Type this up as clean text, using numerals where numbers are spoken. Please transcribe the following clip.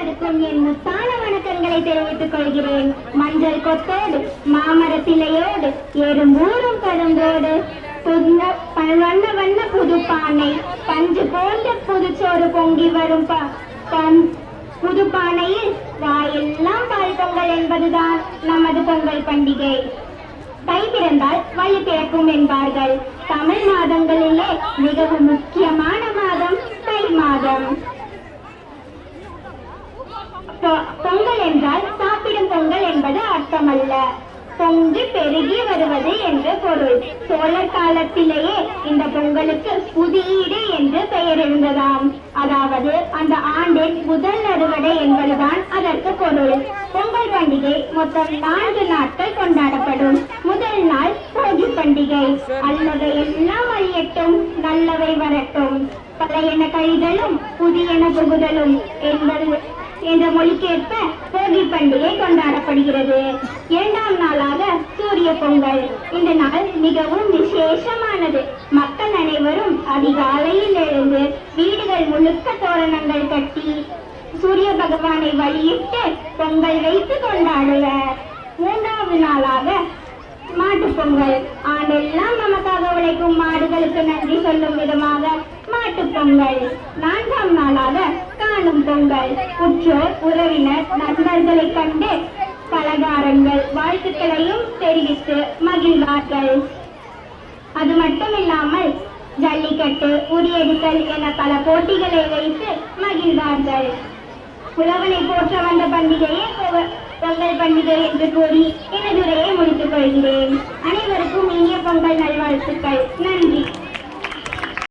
அனைவருக்கும் என் முத்தான வணக்கங்களை தெரிவித்துக் கொள்கிறேன். மஞ்சள் கொத்தோடு மாமரத்திலையோடு எறும்பூரும் கருந்தோடு வண்ண வண்ண புது பானை பஞ்சு போன்ற புதுச்சோறு பொங்கி வரும் புது பானையில் வாயெல்லாம் பால் பொங்கல் என்பதுதான் நமது பொங்கல் பண்டிகை. தை பிறந்தால் வழி பிறக்கும் என்பார்கள். தமிழ் மாதங்களிலே மிகவும் முக்கியமான மாதம் தை மாதம். பொங்கல் என்றால் சாப்பிடும் பொங்கல் என்பது அர்த்தமல்ல, பொங்கி பெருகி வருவது என்று பொருள். சோழர் காலத்திலேயே இந்த பொங்கலுக்கு புதியீடு என்று பெயர் இருந்ததாம். அதாவது அந்த ஆண்டின் முதல் அறுவடை என்பதுதான் அதற்கு பொருள். பொங்கல் பண்டிகை மொத்தம் 4 நாட்கள் கொண்டாடப்படும். முதல் நாள் போகி பண்டிகை. அல்லவை எல்லாம் அழியட்டும், நல்லவை வரட்டும், பழையன கழிதலும் புதியன புகுதலும் என்ற மொழிக்கேற்ப போகி பண்டிகை கொண்டாடப்படுகிறது. 2ஆம் நாளாக சூரிய பொங்கல். இந்த நாள் மிகவும் விசேஷமானது. மக்கள் அனைவரும் அதிகாலையில் எழுந்து வீடுகள் முழுக்க தோரணங்கள் கட்டி சூரிய பகவானை வழியிட்டு பொங்கல் வைத்து கொண்டாடுவர். 3ஆவது நாளாக மாட்டுப் பொங்கல். ஆண்டெல்லாம் நமக்காக உழைக்கும் மாடுகளுக்கு நன்றி சொல்லும் விதமாக மாட்டுப் பொங்கல். 4ஆம் நாளாக காணும் பொங்கல். உற்றோர் உறவினர் நண்பர்களை கண்டு பலகாரங்கள் வாழ்த்துக்களையும் தெரிவித்து மகிழ்வார்கள். அது மட்டுமில்லாமல் ஜல்லிக்கட்டு, உரியடித்தல் என பல போட்டிகளை வைத்து மகிழ்வார்கள். உழவனை போற்ற வந்த பண்டிகையே பொங்கல் பண்டிகை என்று கூறி எனது உரையை முடித்துக் கொள்கிறேன். அனைவருக்கும் இனிய பொங்கல் நல்வாழ்த்துக்கள். நன்றி.